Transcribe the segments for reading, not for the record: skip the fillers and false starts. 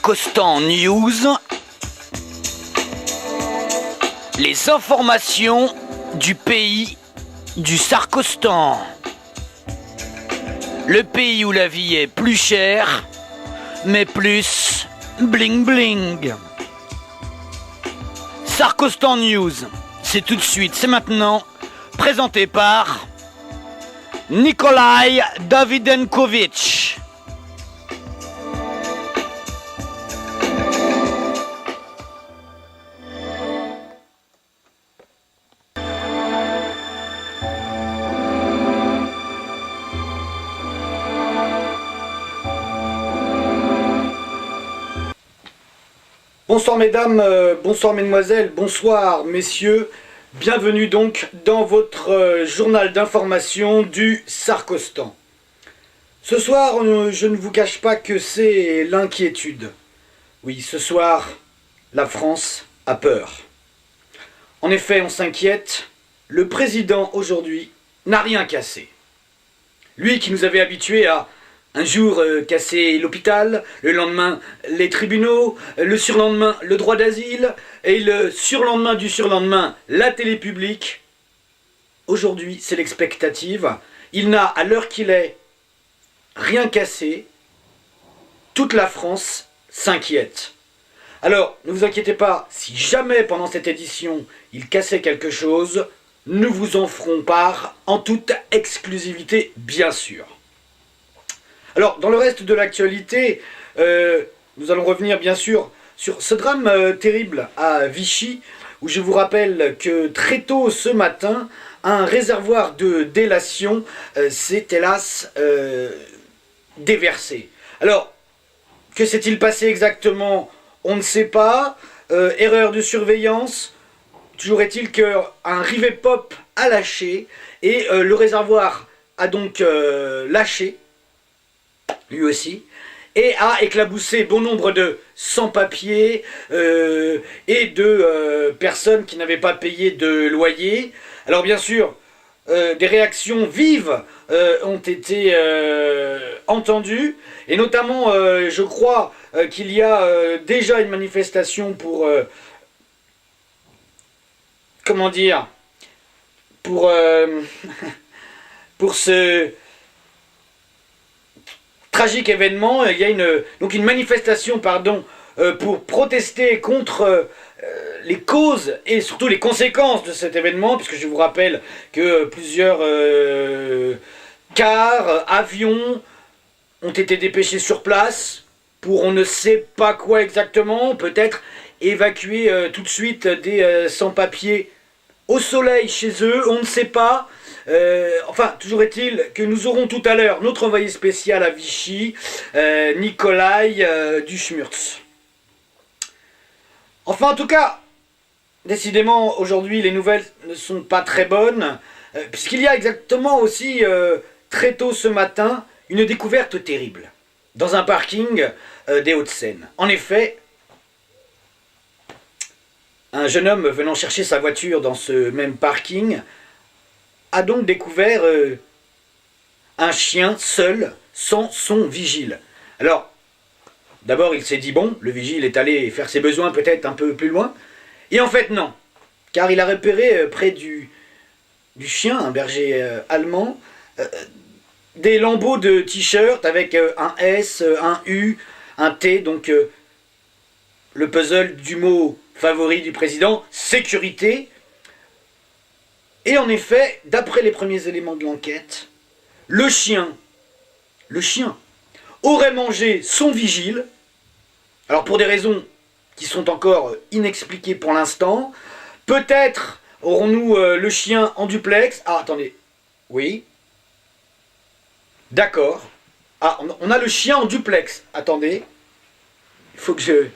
Sarkostan News, les informations du pays du Sarkostan. Le pays où la vie est plus chère, mais plus bling bling. Sarkostan News, c'est tout de suite, c'est maintenant, présenté par Nikolai Davidenkovitch. Bonsoir mesdames, bonsoir mesdemoiselles, bonsoir messieurs, bienvenue donc dans votre journal d'information du Sarkostan. Ce soir, je ne vous cache pas que c'est l'inquiétude. Oui, ce soir, la France a peur. En effet, on s'inquiète, le président aujourd'hui n'a rien cassé. Lui qui nous avait habitués à un jour casser l'hôpital, le lendemain les tribunaux, le surlendemain le droit d'asile, et le surlendemain du surlendemain la télé publique. Aujourd'hui c'est l'expectative. Il n'a, à l'heure qu'il est, rien cassé. Toute la France s'inquiète. Alors ne vous inquiétez pas, si jamais pendant cette édition il cassait quelque chose, nous vous en ferons part en toute exclusivité bien sûr. Alors, dans le reste de l'actualité, nous allons revenir bien sûr sur ce drame terrible à Vichy, où je vous rappelle que très tôt ce matin, un réservoir de délation s'est hélas déversé. Alors, que s'est-il passé exactement? On ne sait pas. Erreur de surveillance. Toujours est-il qu'un rivet pop a lâché, et le réservoir a donc lâché, lui aussi, et a éclaboussé bon nombre de sans-papiers et de personnes qui n'avaient pas payé de loyer. Alors bien sûr, des réactions vives ont été entendues, et notamment, je crois qu'il y a déjà une manifestation pour, comment dire, pour ce tragique événement. Il y a une manifestation pour protester contre les causes et surtout les conséquences de cet événement, puisque je vous rappelle que plusieurs cars, avions ont été dépêchés sur place pour on ne sait pas quoi exactement, peut-être évacuer tout de suite des sans-papiers au soleil chez eux, on ne sait pas. Enfin, toujours est-il que nous aurons tout à l'heure notre envoyé spécial à Vichy, Nikolai Duschmurtz. Enfin, en tout cas, décidément, aujourd'hui, les nouvelles ne sont pas très bonnes, puisqu'il y a exactement aussi, très tôt ce matin, une découverte terrible, dans un parking des Hauts-de-Seine. En effet, un jeune homme venant chercher sa voiture dans ce même parking a donc découvert un chien seul, sans son vigile. Alors, d'abord il s'est dit, bon, le vigile est allé faire ses besoins peut-être un peu plus loin, et en fait non, car il a repéré près du chien, un berger allemand, des lambeaux de t-shirt avec un S, un U, un T, donc le puzzle du mot favori du président, sécurité. Et en effet, d'après les premiers éléments de l'enquête, le chien aurait mangé son vigile, alors pour des raisons qui sont encore inexpliquées pour l'instant. Peut-être aurons-nous le chien en duplex. Ah, attendez, oui, d'accord. Ah, on a le chien en duplex, attendez, il faut que je...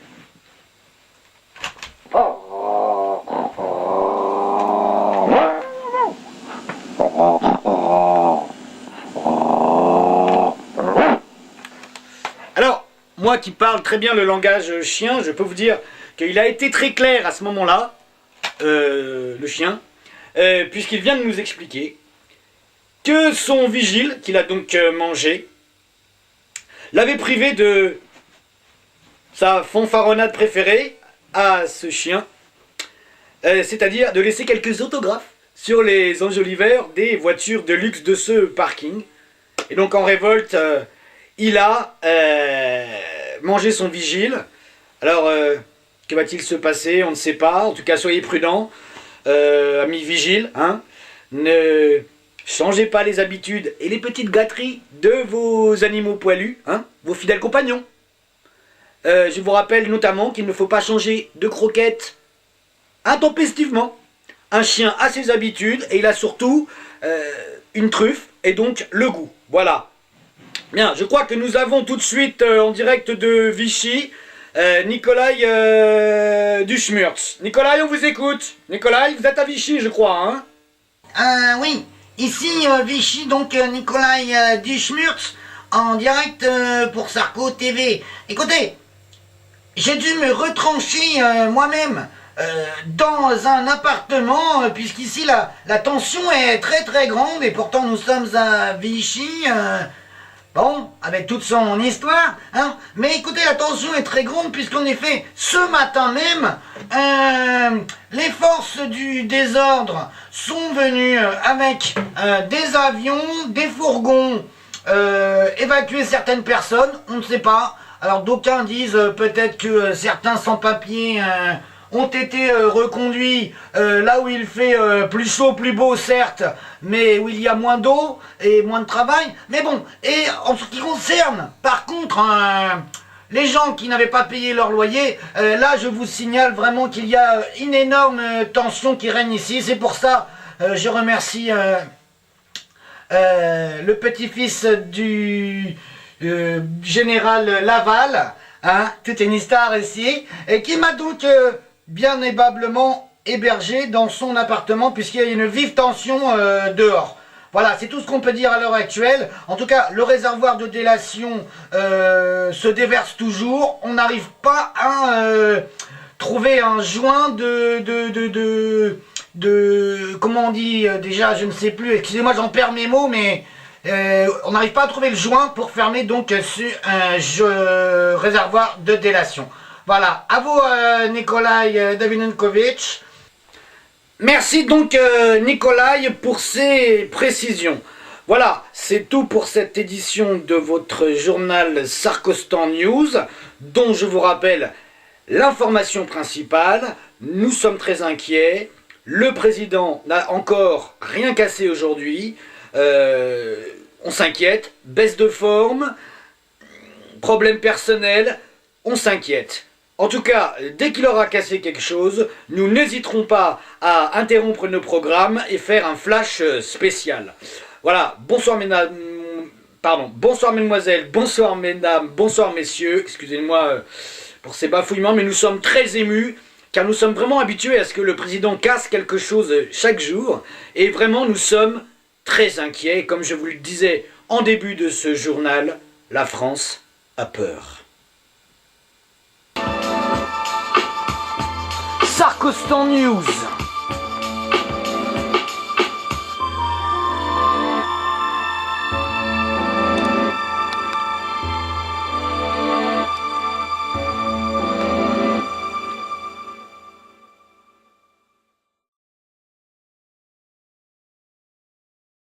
Alors, moi qui parle très bien le langage chien, je peux vous dire qu'il a été très clair à ce moment-là, le chien, puisqu'il vient de nous expliquer que son vigile, qu'il a donc mangé, l'avait privé de sa fanfaronnade préférée à ce chien, c'est-à-dire de laisser quelques autographes sur les enjoliveurs des voitures de luxe de ce parking. Et donc en révolte, il a mangé son vigile. Alors, que va-t-il se passer? On ne sait pas. En tout cas, soyez prudents, amis vigiles. Hein. Ne changez pas les habitudes et les petites gâteries de vos animaux poilus, hein, vos fidèles compagnons. Je vous rappelle notamment qu'il ne faut pas changer de croquettes intempestivement. Un chien a ses habitudes et il a surtout une truffe et donc le goût. Voilà. Bien, je crois que nous avons tout de suite en direct de Vichy Nikolai Duschmurtz. Nikolai, on vous écoute. Nikolai, vous êtes à Vichy, je crois, hein? Oui, ici Vichy, donc Nikolai Duschmurtz, en direct pour Sarko TV. Écoutez, j'ai dû me retrancher moi-même dans un appartement, puisqu'ici la tension est très très grande, et pourtant nous sommes à Vichy, bon, avec toute son histoire, hein, mais écoutez, la tension est très grande, puisqu'en effet, ce matin même, les forces du désordre sont venues avec des avions, des fourgons, évacuer certaines personnes, on ne sait pas. Alors d'aucuns disent peut-être que certains sans-papiers ont été reconduits là où il fait plus chaud, plus beau certes, mais où il y a moins d'eau et moins de travail. Mais bon, et en ce qui concerne par contre les gens qui n'avaient pas payé leur loyer, là je vous signale vraiment qu'il y a une énorme tension qui règne ici. C'est pour ça je remercie le petit-fils du général Laval, hein, toute une histoire ici, et qui m'a donc bien aimablement hébergé dans son appartement, puisqu'il y a une vive tension dehors. Voilà, c'est tout ce qu'on peut dire à l'heure actuelle. En tout cas, le réservoir de délation se déverse toujours. On n'arrive pas à trouver un joint de comment on dit déjà, je ne sais plus, excusez-moi, j'en perds mes mots, mais on n'arrive pas à trouver le joint pour fermer donc ce réservoir de délation. Voilà, à vous Nikolai Davinenkovic. Merci donc Nikolai pour ces précisions. Voilà, c'est tout pour cette édition de votre journal Sarkostan News, dont je vous rappelle l'information principale. Nous sommes très inquiets. Le président n'a encore rien cassé aujourd'hui. On s'inquiète. Baisse de forme, problème personnel, on s'inquiète. En tout cas, dès qu'il aura cassé quelque chose, nous n'hésiterons pas à interrompre nos programmes et faire un flash spécial. Voilà, bonsoir mesdames, bonsoir mesdemoiselles, bonsoir mesdames, bonsoir messieurs, excusez-moi pour ces bafouillements, mais nous sommes très émus, car nous sommes vraiment habitués à ce que le président casse quelque chose chaque jour, et vraiment nous sommes très inquiets. Comme je vous le disais en début de ce journal, la France a peur. Sarkostan News.